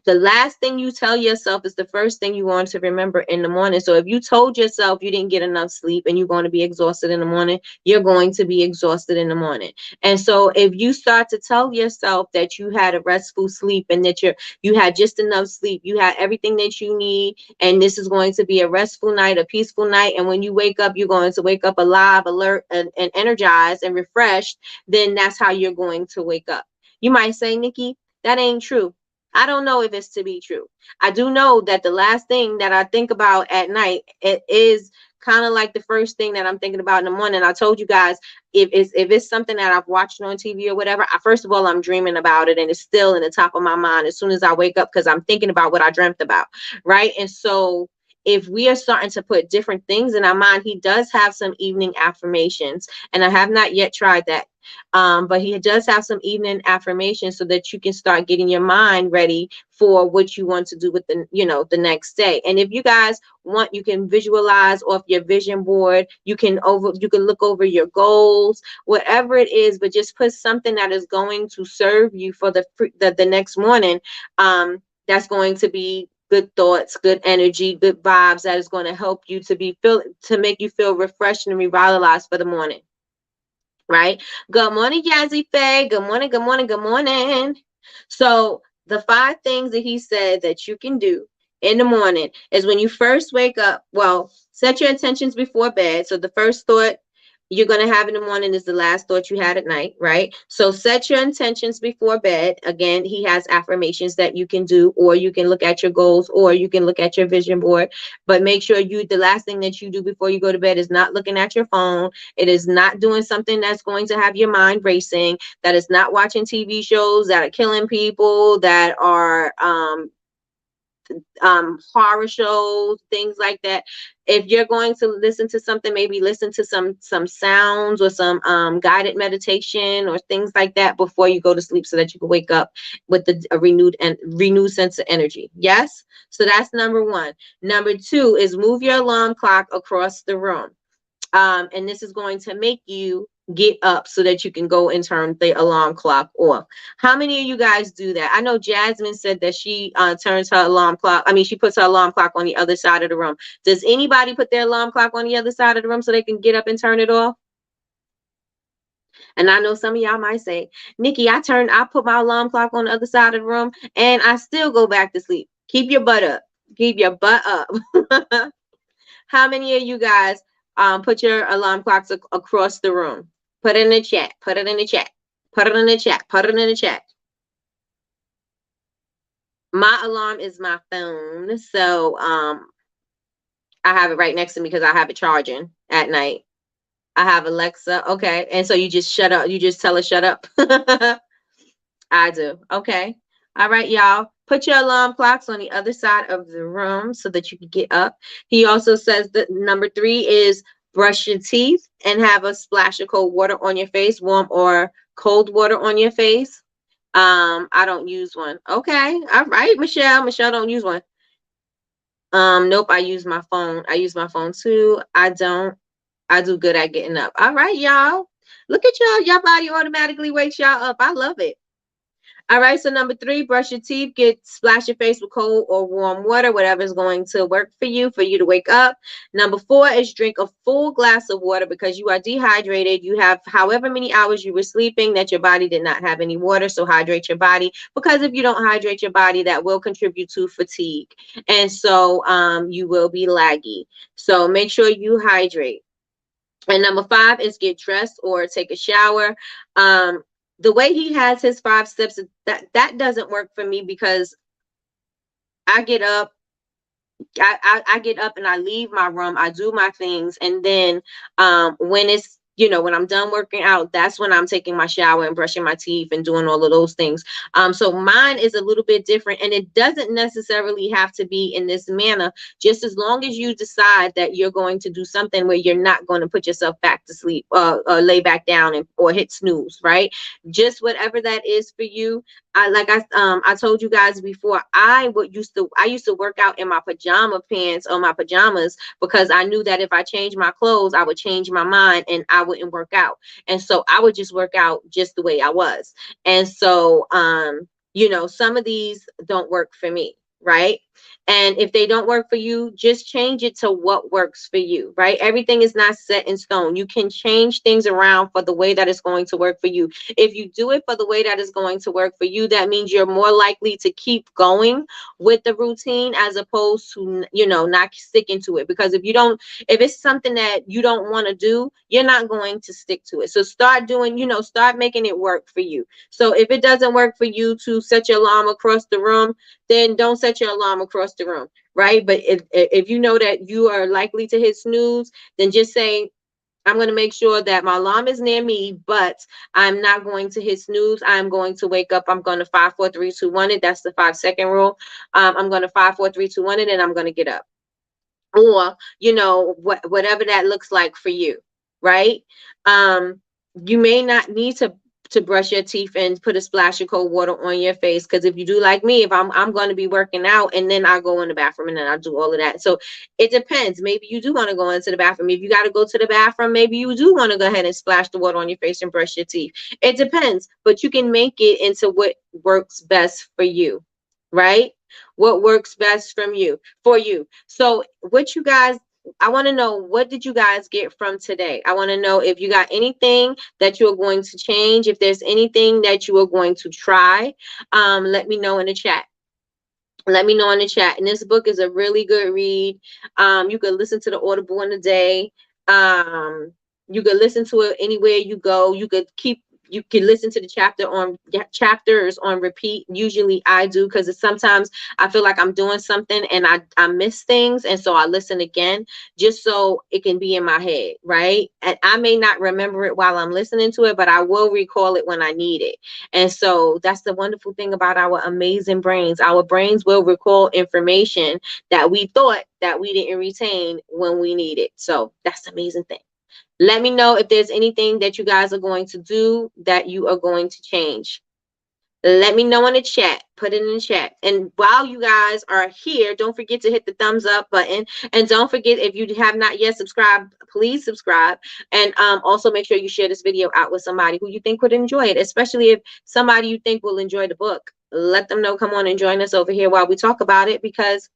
the last thing you tell yourself is the first thing you want to remember in the morning. So if you told yourself you didn't get enough sleep and you're going to be exhausted in the morning, you're going to be exhausted in the morning. And so if you start to tell yourself that you had a restful sleep, and that you had just enough sleep, you had everything that you need, and this is going to be a restful night, a peaceful night, and when you wake up, you're going to wake up alive, alert, and energized and refreshed, then that's how you're going to wake up. You might say, Nikki, that ain't true. I don't know if it's to be true. I do know that the last thing that I think about at night, it is kind of like the first thing that I'm thinking about in the morning. I told you guys, if it's something that I've watched on TV or whatever, first of all, I'm dreaming about it, and it's still in the top of my mind as soon as I wake up, because I'm thinking about what I dreamt about, right? And so if we are starting to put different things in our mind, he does have some evening affirmations, and I have not yet tried that. But he does have some evening affirmations, so that you can start getting your mind ready for what you want to do with the next day. And if you guys want, you can visualize off your vision board. You can look over your goals, whatever it is, but just put something that is going to serve you for the next morning. That's going to be good thoughts, good energy, good vibes, that is going to help you to make you feel refreshed and revitalized for the morning. Right? Good morning, Jazzy Faye. Good morning, good morning, good morning. So the 5 things that he said that you can do in the morning is, when you first wake up, well, set your intentions before bed. So the first thought you're going to have in the morning is the last thought you had at night, right? So set your intentions before bed. Again, he has affirmations that you can do, or you can look at your goals, or you can look at your vision board. But make sure the last thing that you do before you go to bed is not looking at your phone. It is not doing something that's going to have your mind racing. That is not watching TV shows that are killing people, that are horror shows, things like that. If you're going to listen to something, maybe listen to some sounds, or some guided meditation, or things like that before you go to sleep, so that you can wake up with a renewed sense of energy. Yes. So that's number 1. Number 2 is move your alarm clock across the room. And this is going to make you get up, so that you can go and turn the alarm clock off. How many of you guys do that? I know Jasmine said that she turns her alarm clock. I mean, she puts her alarm clock on the other side of the room. Does anybody put their alarm clock on the other side of the room so they can get up and turn it off? And I know some of y'all might say, Nikki, I put my alarm clock on the other side of the room, and I still go back to sleep. Keep your butt up. Keep your butt up. How many of you guys put your alarm clocks across the room? Put it in the chat. Put it in the chat. Put it in the chat. Put it in the chat. My alarm is my phone. So I have it right next to me, because I have it charging at night. I have Alexa. Okay. And so you just shut up. You just tell her shut up. I do. Okay. All right, y'all. Put your alarm clocks on the other side of the room, so that you can get up. He also says that number 3 is brush your teeth and have a splash of cold water on your face, warm or cold water on your face. I don't use one. Okay. All right, Michelle. Michelle don't use one. Nope, I use my phone. I use my phone too. I do good at getting up. All right, y'all. Look at y'all. Your body automatically wakes y'all up. I love it. All right, so number 3, brush your teeth, splash your face with cold or warm water, whatever is going to work for you to wake up. Number 4 is drink a full glass of water, because you are dehydrated. You have however many hours you were sleeping that your body did not have any water, so hydrate your body, because if you don't hydrate your body, that will contribute to fatigue. And so you will be laggy. So make sure you hydrate. And number 5 is get dressed or take a shower. The way he has his 5 steps, that doesn't work for me, because I get up, I get up and I leave my room, I do my things, and then when it's when I'm done working out, that's when I'm taking my shower and brushing my teeth and doing all of those things. So mine is a little bit different, and it doesn't necessarily have to be in this manner. Just as long as you decide that you're going to do something where you're not going to put yourself back to sleep, or lay back down or hit snooze, right? Just whatever that is for you. I told you guys before, I used to work out in my pajama pants or my pajamas, because I knew that if I changed my clothes, I would change my mind and I wouldn't work out. And so I would just work out just the way I was. And so some of these don't work for me, right? And if they don't work for you, just change it to what works for you, right? Everything is not set in stone. You can change things around for the way that it's going to work for you. If you do it for the way that is going to work for you, that means you're more likely to keep going with the routine, as opposed to, not sticking to it. Because if it's something that you don't want to do, you're not going to stick to it. So start making it work for you. So if it doesn't work for you to set your alarm across the room, then don't set your alarm across the room, right? But if you know that you are likely to hit snooze, then just say, I'm going to make sure that my alarm is near me, but I'm not going to hit snooze. I'm going to wake up. I'm going to 5, 4, 3, 2, 1 it. That's the 5-second rule. I'm going to 5, 4, 3, 2, 1 it, and I'm going to get up. Or whatever that looks like for you, right? um you may not need to brush your teeth and put a splash of cold water on your face, because if you do like me, if I'm going to be working out and then I go in the bathroom and then I do all of that. So it depends. Maybe you do want to go into the bathroom. If you got to go to the bathroom, maybe you do want to go ahead and splash the water on your face and brush your teeth. It depends, but you can make it into what works best for you, right? What works best for you. So what you guys, I want to know, what did you guys get from today? I want to know if you got anything that you are going to change, if there's anything that you are going to try. Let me know in the chat. Let me know in the chat. And this book is a really good read. You can listen to the Audible in a day. You could listen to it anywhere you go. You can listen to the chapters on repeat. Usually I do, because sometimes I feel like I'm doing something and I miss things, and so I listen again just so it can be in my head, right? And I may not remember it while I'm listening to it, but I will recall it when I need it. And so that's the wonderful thing about our amazing brains. Our brains will recall information that we thought that we didn't retain when we need it. So that's the amazing thing. Let me know if there's anything that you guys are going to do that you are going to change. Let me know in the chat. Put it in the chat. And while you guys are here, don't forget to hit the thumbs up button. And don't forget, if you have not yet subscribed, please subscribe. And also make sure you share this video out with somebody who you think would enjoy it, especially if somebody you think will enjoy the book. Let them know, come on and join us over here while we talk about it, because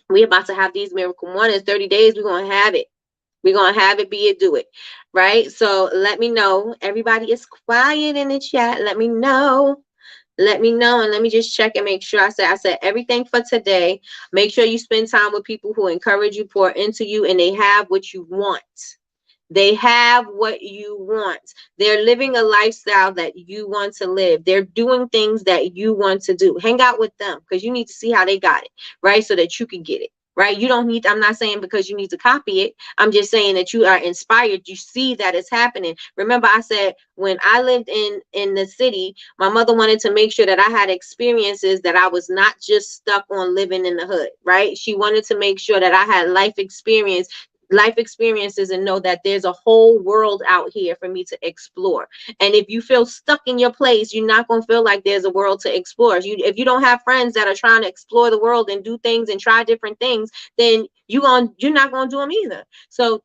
we're about to have these miracle mornings. 30 days, we're going to have it. We're going to have it, be it, do it. Right? So let me know. Everybody is quiet in the chat. Let me know. Let me know, and let me just check and make sure. I said everything for today. Make sure you spend time with people who encourage you, pour into you, and they have what you want. They have what you want. They're living a lifestyle that you want to live. They're doing things that you want to do. Hang out with them, because you need to see how they got it, right? So that you can get it, right? You don't need, I'm not saying because you need to copy it. I'm just saying that you are inspired. You see that it's happening. Remember, I said when I lived in the city, my mother wanted to make sure that I had experiences, that I was not just stuck on living in the hood, right? She wanted to make sure that I had life experiences, and know that there's a whole world out here for me to explore. And if you feel stuck in your place, you're not going to feel like there's a world to explore. If you don't have friends that are trying to explore the world and do things and try different things, then you're not going to do them either. So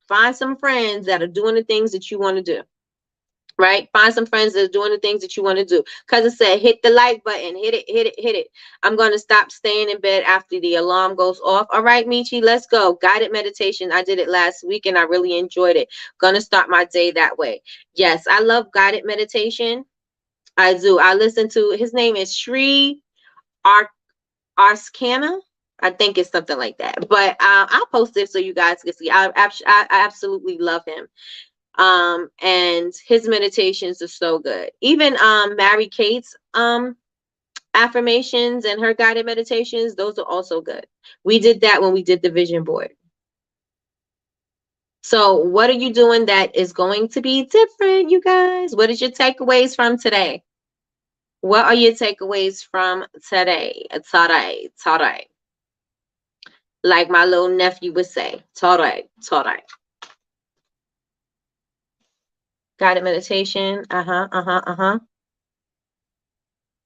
find some friends that are doing the things that you want to do. Right? Find some friends that are doing the things that you want to do. Because it said, hit the like button. Hit it, hit it, hit it. I'm going to stop staying in bed after the alarm goes off. All right, Michi, let's go. Guided meditation. I did it last week and I really enjoyed it. Going to start my day that way. Yes, I love guided meditation. I do. I listen to, his name is Sri Arskana. I think it's something like that. But I'll post it so you guys can see. I absolutely love him. And his meditations are so good. Even Mary Kate's affirmations and her guided meditations, those are also good. We did that when we did the vision board. So what are you doing that is going to be different, you guys? What is your takeaways from today? What are your takeaways from today? Today. Like my little nephew would say, today. Guided meditation.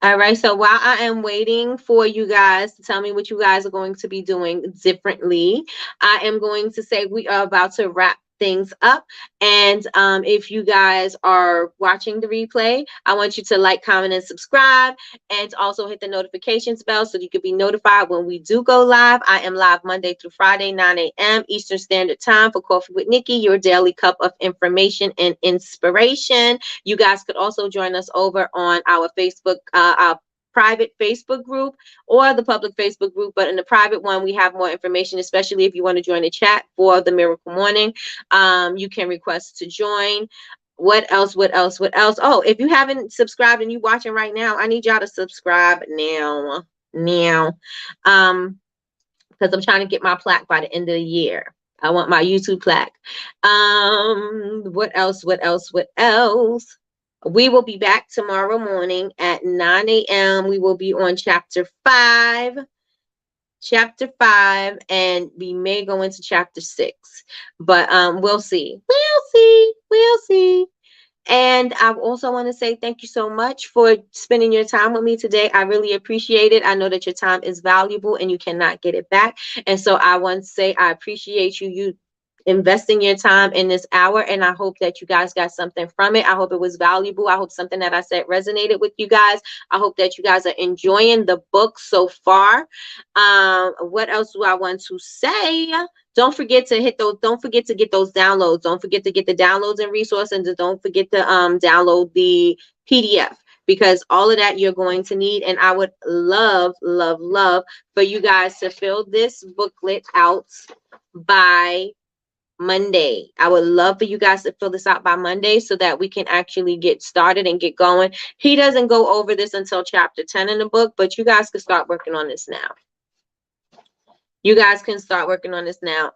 All right. So while I am waiting for you guys to tell me what you guys are going to be doing differently, I am going to say we are about to wrap things up. And if you guys are watching the replay, I want you to like, comment, and subscribe, and also hit the notifications bell so you can be notified when we do go live. I am live Monday through Friday, 9 a.m. Eastern Standard Time for Coffee with Nikki, your daily cup of information and inspiration. You guys could also join us over on our Facebook, our private Facebook group or the public Facebook group. But in the private one, we have more information, especially if you want to join the chat for the Miracle Morning. You can request to join. What else? Oh, if you haven't subscribed and you watching right now, I need y'all to subscribe now. Because I'm trying to get my plaque by the end of the year. I want my YouTube plaque. What else? We will be back tomorrow morning at 9 a.m. We will be on chapter 5, and we may go into chapter 6. But we'll see. We'll see. And I also want to say thank you so much for spending your time with me today. I really appreciate it. I know that your time is valuable and you cannot get it back. And so I want to say I appreciate you investing your time in this hour, and I hope that you guys got something from it. I hope it was valuable. I hope something that I said resonated with you guys. I hope that you guys are enjoying the book so far. What else do I want to say? Don't forget to get those downloads. Don't forget to get the downloads and resources, and don't forget to download the PDF, because all of that you're going to need. And I would love for you guys to fill this booklet out by Monday. I would love for you guys to fill this out by Monday so that we can actually get started and get going. He doesn't go over this until chapter 10 in the book, but you guys can start working on this now.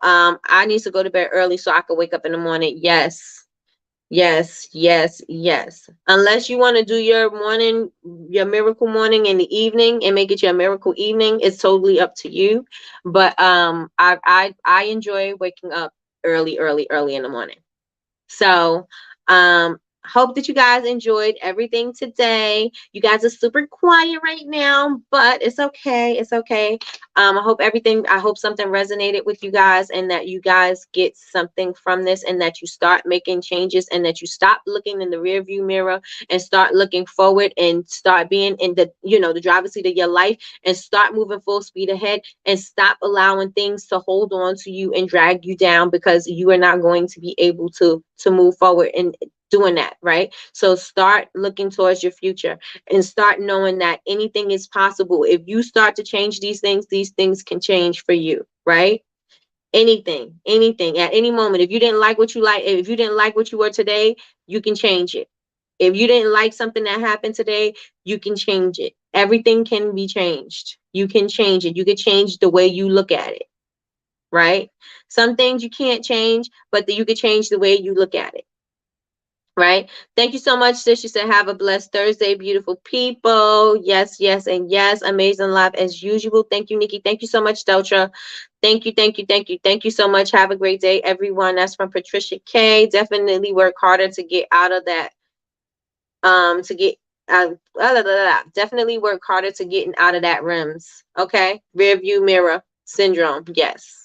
I need to go to bed early so I can wake up in the morning. Yes. Unless you want to do your miracle morning in the evening and make it your miracle evening, it's totally up to you. But I enjoy waking up early in the morning. So hope that you guys enjoyed everything today. You guys are super quiet right now, but it's okay. I hope something resonated with you guys, and that you guys get something from this, and that you start making changes, and that you stop looking in the rear view mirror and start looking forward, and start being in the driver's seat of your life, and start moving full speed ahead, and stop allowing things to hold on to you and drag you down, because you are not going to be able to move forward in doing that, right? So start looking towards your future, and start knowing that anything is possible. If you start to change these things can change for you, right? Anything at any moment. If you didn't like what you were today, you can change it. If you didn't like something that happened today, you can change it. Everything can be changed. You can change it. You can change the way you look at it, right? Some things you can't change, but you can change the way you look at it. Right. Thank you so much, sis. She said, have a blessed Thursday, beautiful people. Yes, and yes. Amazing live as usual. Thank you, Nikki. Thank you so much, Deltra. Thank you so much. Have a great day, everyone. That's from Patricia K. Definitely work harder to get out of that. Definitely work harder to getting out of that rims. Okay. Rear view mirror syndrome. Yes.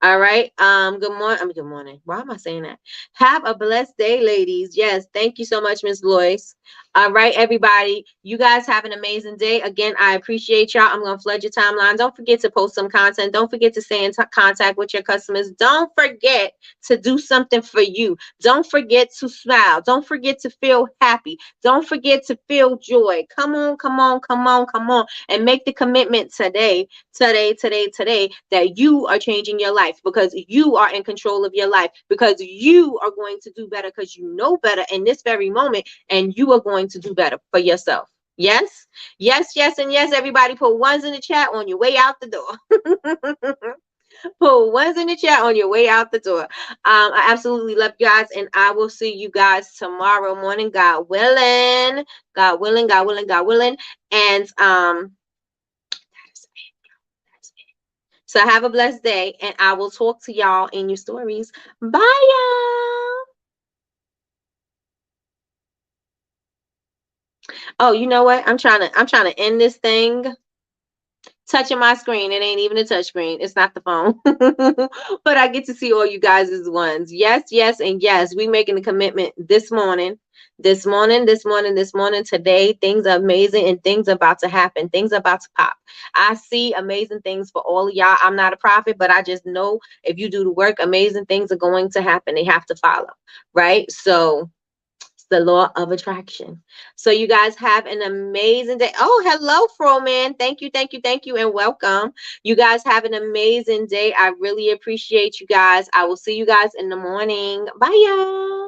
All right. Good morning. Why am I saying that? Have a blessed day, ladies. Yes. Thank you so much, Miss Lois. All right, everybody. You guys have an amazing day. Again, I appreciate y'all. I'm going to flood your timeline. Don't forget to post some content. Don't forget to stay in contact with your customers. Don't forget to do something for you. Don't forget to smile. Don't forget to feel happy. Don't forget to feel joy. Come on, and make the commitment today, that you are changing your life, because you are in control of your life, because you are going to do better, because you know better in this very moment, and you are going to do better for yourself. Yes, and yes. Everybody put ones in the chat on your way out the door. Put ones in the chat on your way out the door. I absolutely love you guys, and I will see you guys tomorrow morning, God willing. God willing, God willing, God willing. And so have a blessed day, and I will talk to y'all in your stories. Bye, y'all. Oh, you know what? I'm trying to end this thing touching my screen. It ain't even a touch screen. It's not the phone. But I get to see all you guys as ones. Yes, yes, and yes. We making a commitment this morning. This morning, this morning, this morning, today. Things are amazing and things are about to happen. Things are about to pop. I see amazing things for all of y'all. I'm not a prophet, but I just know if you do the work, amazing things are going to happen. They have to follow. Right? So the law of attraction. So you guys have an amazing day. Oh, hello, Froman. Thank you, thank you, thank you, and welcome. You guys have an amazing day. I really appreciate you guys. I will see you guys in the morning. Bye, y'all.